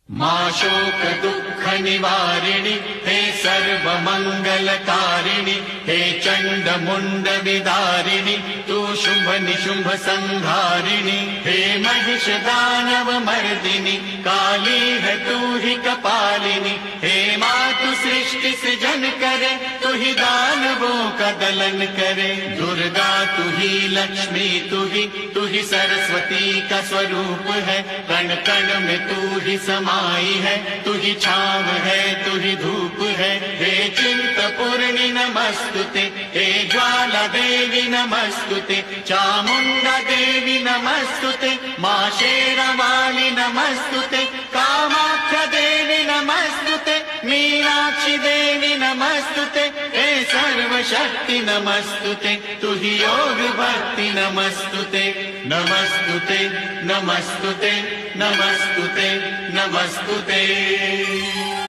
मा शोक दुःख निवारिणि हे सर्व मंगलकारिणि हे चंड मुंड विदारिणि तू शुंभ निशुंभ संहारिणि हे महिष दानव मर्दिनि काली है तू ही कपालिनी हे मातु सृष्टि सृजन करे तू ही दानवों का दलन करे दुर्गा तू ही लक्ष्मी तू ही सरस्वती का स्वरूप है कण कण में तू ही समाई है तू ही छाव है तू ही धूप है हे चिंतपूर्णि नमस्तुते हे ज्वाला देवी नमस्तुते चामुंडा देवी नमस्तुते मां शेरावाली नमस्तुते कामाख्या देवी नमस्तुते मीनाक्षी देवी नमस्तुते हे सर्वशक्ति नमस्तुते तू ही योग भक्ति नमस्तुते नमस्तुते नमस्तुते नमस्तुते नमस्तुते